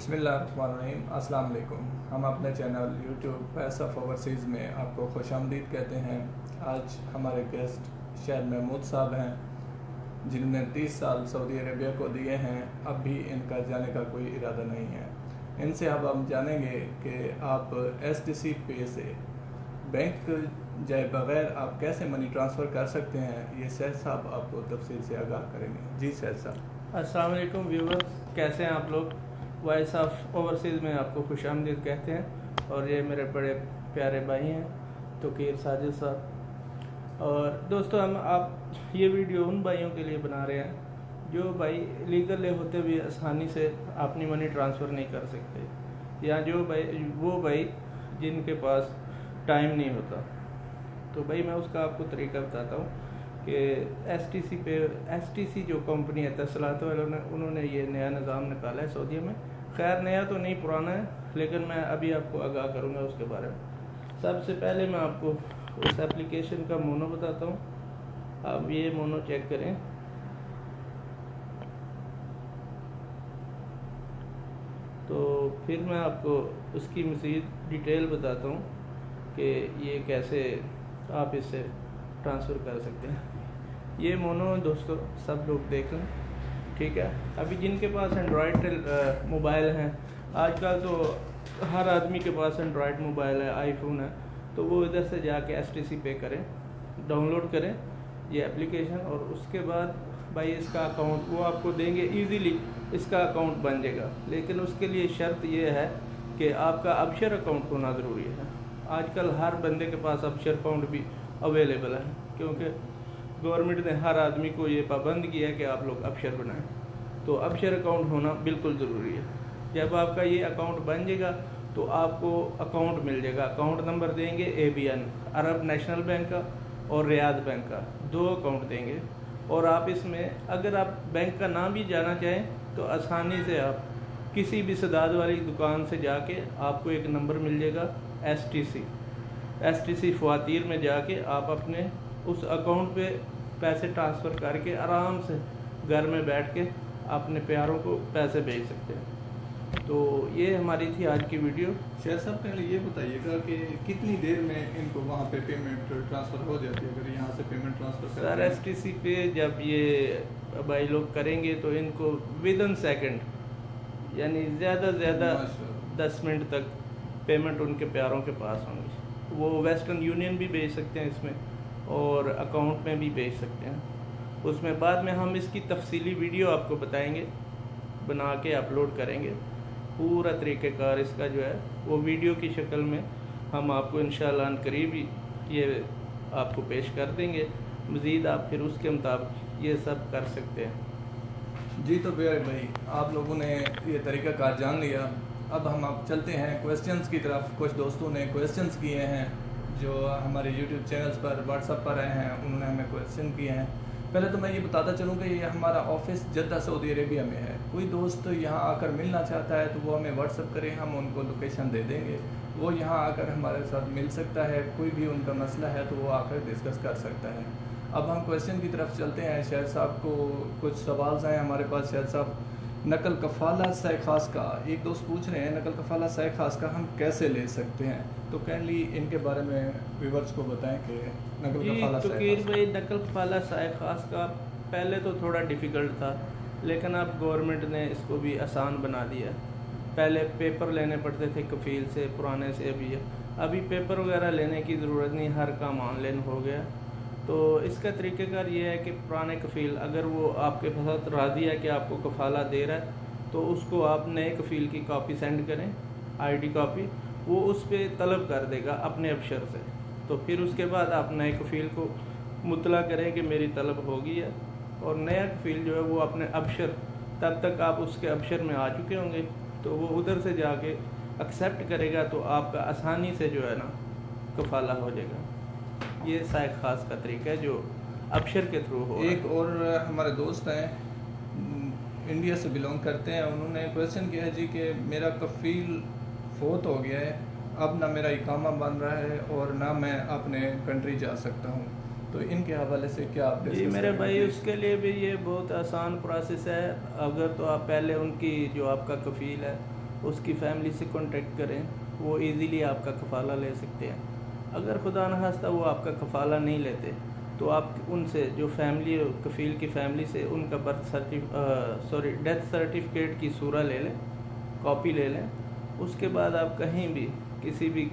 बिस्मिल्लाहिर्रहमानिर्रहीम। अस्सलाम वालेकुम। हम अपने channel YouTube Faces of Overseas में आपको खुशामदीद कहते हैं। आज हमारे गेस्ट शायद महमूद साहब हैं, जिन्होंने 30 साल सऊदी अरेबिया को दिए हैं। अब भी इनका जाने का कोई इरादा नहीं है। इनसे अब हम जानेंगे कि आप STC पे से बैंक जाए बगैर आप कैसे मनी ट्रांसफ़र कर सकते हैं। ये सैद साहब आपको तफसील से आगाह करेंगे। जी सैद साहब। अस्सलाम वालेकुम व्यूवर्स, कैसे हैं आप लोग। वॉइस ऑफ ओवरसीज़ में आपको खुशामदीद कहते हैं। और ये मेरे बड़े प्यारे भाई हैं तोकीर साजिद साहब। और दोस्तों, आप ये वीडियो उन भाइयों के लिए बना रहे हैं जो भाई लीगल होते हुए आसानी से अपनी मनी ट्रांसफ़र नहीं कर सकते, या वो भाई जिनके पास टाइम नहीं होता। तो भाई मैं उसका आपको तरीका बताता हूँ कि STC जो कंपनी है तसलात वालों ने, उन्होंने ये नया निज़ाम निकाला है सऊदी में। खैर नया तो नहीं, पुराना है, लेकिन मैं अभी आपको आगाह करूँगा उसके बारे में। सबसे पहले मैं आपको उस एप्लीकेशन का मोनो बताता हूँ। आप ये मोनो चेक करें। तो फिर मैं आपको उसकी मज़ीद डिटेल बताता हूँ कि ये कैसे आप इससे ट्रांसफ़र कर सकते हैं। ये मोनो दोस्तों सब लोग देख लें, ठीक है। अभी जिनके पास एंड्रॉयड मोबाइल हैं, आजकल तो हर आदमी के पास एंड्रॉयड मोबाइल है, आईफोन है, तो वो इधर से जाके STC पे करें, डाउनलोड करें ये एप्लीकेशन। और उसके बाद भाई इसका अकाउंट वो आपको देंगे, इजीली इसका अकाउंट बन जाएगा। लेकिन उसके लिए शर्त ये है कि आपका अबशर अकाउंट होना ज़रूरी है। आजकल हर बंदे के पास अबशर अकाउंट भी अवेलेबल है, क्योंकि गवर्नमेंट ने हर आदमी को ये पाबंद किया है कि आप लोग अबशर बनाएं। तो अबशर अकाउंट होना बिल्कुल ज़रूरी है। जब आपका ये अकाउंट बन जाएगा तो आपको अकाउंट मिल जाएगा। अकाउंट नंबर देंगे ABN अरब नेशनल बैंक का और रियाद बैंक का, 2 अकाउंट देंगे। और आप इसमें अगर आप बैंक का नाम भी जाना चाहें तो आसानी से आप किसी भी सदाद वाली दुकान से जाके आपको एक नंबर मिल जाएगा STC फ़वातीर में जाके आप अपने उस अकाउंट पे पैसे ट्रांसफ़र करके आराम से घर में बैठ के अपने प्यारों को पैसे भेज सकते हैं। तो ये हमारी थी आज की वीडियो। शेर साहब पहले ये बताइएगा कि कितनी देर में इनको वहाँ पे पेमेंट ट्रांसफ़र हो जाती है, अगर यहाँ से पेमेंट ट्रांसफ़र सर STC पे जब ये भाई लोग करेंगे तो इनको विदिन सेकंड, यानी ज़्यादा से ज़्यादा 10 मिनट तक पेमेंट उनके प्यारों के पास होंगी। वो वेस्टर्न यूनियन भी भेज सकते हैं इसमें, और अकाउंट में भी भेज सकते हैं। उसमें बाद में हम इसकी तफसीली वीडियो आपको बताएंगे, बना के अपलोड करेंगे। पूरा तरीक़ेकार इसका जो है वो वीडियो की शक्ल में हम आपको इंशाअल्लाह अनकरीब ये आपको पेश कर देंगे। मज़ीद आप फिर उसके मुताबिक ये सब कर सकते हैं। जी तो प्यारे भाई, आप लोगों ने ये तरीक़ाकार जान लिया। अब हम आप चलते हैं क्वेश्चंस की तरफ। कुछ दोस्तों ने क्वेश्चंस किए हैं जो हमारे YouTube चैनल्स पर, WhatsApp पर आए हैं, उन्होंने हमें क्वेश्चन किए हैं। पहले तो मैं ये बताता चलूँ कि ये हमारा ऑफिस जद्दा सऊदी अरेबिया में है। कोई दोस्त यहाँ आकर मिलना चाहता है तो वो हमें WhatsApp करें, हम उनको लोकेशन दे देंगे। वो यहाँ आकर हमारे साथ मिल सकता है। कोई भी उनका मसला है तो वो आकर डिस्कस कर सकता है। अब हम क्वेश्चन की तरफ चलते हैं। शाहिद साहब को कुछ सवाल आए हमारे पास। शाहिद साहब, नकल कफ़ाला सह खास का एक दोस्त पूछ रहे हैं, नकल कफ़ाला सह खास का हम कैसे ले सकते हैं? तो काइंडली इनके बारे में व्यूअर्स को बताएं कि नकल कफ़ाला सह खास। भाई नकल कफ़ाला सह खास का पहले तो थोड़ा डिफ़िकल्ट था, लेकिन अब गवर्नमेंट ने इसको भी आसान बना दिया। पहले पेपर लेने पड़ते थे कफ़ील से, पुराने से भी है। अभी पेपर वगैरह लेने की ज़रूरत नहीं, हर काम ऑनलाइन हो गया। तो इसका तरीक़ेकार ये है कि पुराने कफ़ील अगर वो आपके साथ राज़ी है कि आपको कफ़ाला दे रहा है, तो उसको आप नए कफ़ील की कॉपी सेंड करें, ID कॉपी, वो उस पर तलब कर देगा अपने अबशर से। तो फिर उसके बाद आप नए कफ़ील को मुतला करें कि मेरी तलब हो गई है, और नया कफ़ील जो है वो अपने अबशर, तब तक आप उसके अबशर में आ चुके होंगे, तो वो उधर से जाके एक्सेप्ट करेगा, तो आपका आसानी से जो है ना कफ़ाला हो जाएगा। ये सह खास का तरीका है जो अबशर के थ्रू हो। एक और हमारे दोस्त हैं, इंडिया से बिलोंग करते हैं, उन्होंने क्वेश्चन किया है जी कि मेरा कफ़ील फोत हो गया है, अब ना मेरा इकामा बन रहा है और ना मैं अपने कंट्री जा सकता हूँ, तो इनके हवाले से क्या आप जी मेरे भाई, उसके लिए भी ये बहुत आसान प्रोसेस है। अगर तो आप पहले उनकी जो आपका कफ़ील है اس کی فیملی سے کانٹیکٹ کریں، وہ ایزیلی آپ کا کفالہ لے سکتے ہیں۔ اگر خدا نخواستہ وہ آپ کا کفالہ نہیں لیتے تو آپ ان سے جو فیملی کفیل کی فیملی سے ان کا ڈیتھ سرٹیفکیٹ کی صورت لے لیں، کاپی لے لیں۔ اس کے بعد آپ کہیں بھی کسی بھی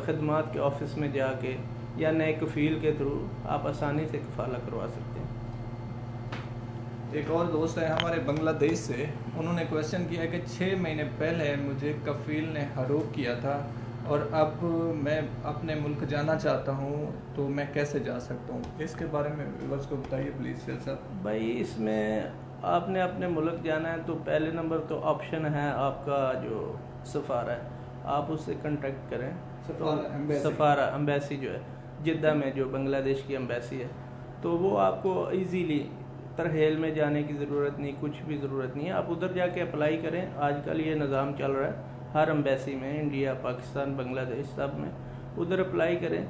خدمات کے آفس میں جا کے یا نئے کفیل کے تھرو آپ آسانی سے کفالہ کروا سکتے ہیں۔ ایک اور دوست ہے ہمارے بنگلہ دیش سے، انہوں نے کویشچن کیا ہے کہ 6 مہینے پہلے مجھے کفیل نے ہروب کیا تھا اور اب میں اپنے ملک جانا چاہتا ہوں، تو میں کیسے جا سکتا ہوں؟ اس کے بارے میں ویورز کو بتائیے پلیز شیخ صاحب۔ بھائی اس میں آپ نے اپنے ملک جانا ہے تو پہلے نمبر تو آپشن ہے آپ کا جو سفارہ ہے، آپ اس سے کنٹیکٹ کریں۔ سفارہ امبیسی جو ہے جدہ میں، جو بنگلہ دیش کی امبیسی ہے، تو وہ آپ کو ایزیلی ترحیل میں جانے کی ضرورت نہیں، کچھ بھی ضرورت نہیں ہے، آپ ادھر جا کے اپلائی کریں۔ آج کل یہ نظام چل رہا ہے ہر امبیسی میں، انڈیا، پاکستان، بنگلہ دیش سب میں، ادھر اپلائی کریں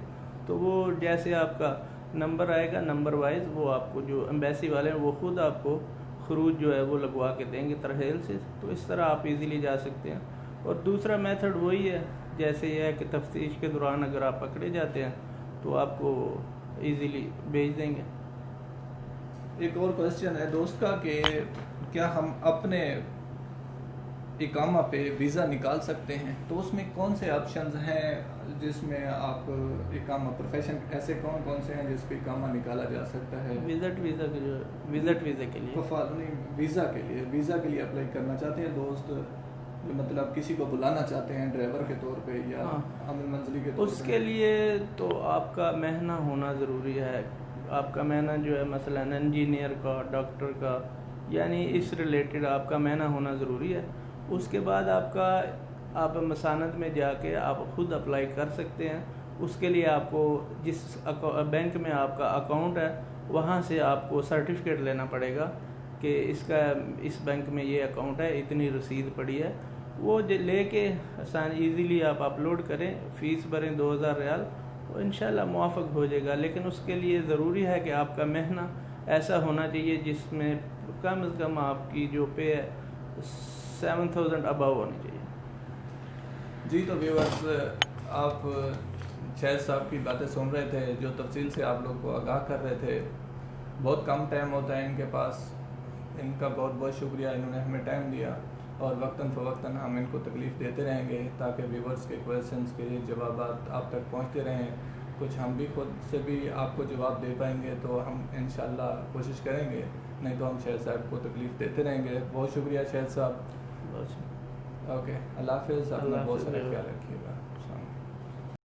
تو وہ جیسے آپ کا نمبر آئے گا، نمبر وائز وہ آپ کو جو امبیسی والے ہیں وہ خود آپ کو خروج جو ہے وہ لگوا کے دیں گے ترحیل سے، تو اس طرح آپ ایزیلی جا سکتے ہیں۔ اور دوسرا میتھڈ وہی ہے، جیسے یہ ہے کہ تفتیش کے دوران اگر آپ پکڑے جاتے ہیں تو آپ کو ایزیلی بھیج دیں گے۔ ایک اور کویشچن ہے دوست کا کہ کیا ہم اپنے اقامہ پہ ویزا نکال سکتے ہیں؟ تو اس میں کون سے آپشنز ہیں جس میں آپ اقامہ پروفیشن ایسے کون سے ہیں جس پہ اقامہ نکالا جا سکتا ہے؟ وزٹ ویزا کے لیے ویزا کے لیے اپلائی کرنا چاہتے ہیں دوست، جو مطلب کسی کو بلانا چاہتے ہیں ڈرائیور کے طور پہ یا عامل منزلی کے طور پہ، اس کے لیے تو آپ کا مہنہ ہونا ضروری ہے۔ آپ کا مہنہ جو ہے مثلا انجینئر کا، ڈاکٹر کا، یعنی اس ریلیٹڈ آپ کا مہنہ ہونا ضروری ہے۔ اس کے بعد آپ مساند میں جا کے آپ خود اپلائی کر سکتے ہیں۔ اس کے لیے آپ کو جس بینک میں آپ کا اکاؤنٹ ہے وہاں سے آپ کو سرٹیفکیٹ لینا پڑے گا کہ اس بینک میں یہ اکاؤنٹ ہے، اتنی رسید پڑی ہے، وہ لے کے ایزیلی آپ اپلوڈ کریں، فیس بھریں 2000 ریال، انشاءاللہ موافق ہو جائے گا۔ لیکن اس کے لیے ضروری ہے کہ آپ کا مہنہ ایسا ہونا چاہیے جس میں کم از کم آپ کی جو پے ہے 7000 ابو ہونی چاہیے۔ جی تو ویورز، آپ شہد صاحب کی باتیں سن رہے تھے، جو تفصیل سے آپ لوگ کو آگاہ کر رہے تھے۔ بہت کم ٹائم ہوتا ہے ان کے پاس، ان کا بہت بہت شکریہ، انہوں نے ہمیں ٹائم دیا، اور وقتاً فوقتاً ہم ان کو تکلیف دیتے رہیں گے تاکہ ویورز کے کویشچنس کے جوابات آپ تک پہنچتے رہیں۔ کچھ ہم بھی خود سے بھی آپ کو جواب دے پائیں گے تو ہم انشاءاللہ کوشش کریں گے، نہیں تو ہم شہد صاحب کو تکلیف دیتے رہیں گے۔ بہت شکریہ شہد صاحب۔ اوکے، اللہ حافظ، اپنا بہت سارا خیال رکھیے گا۔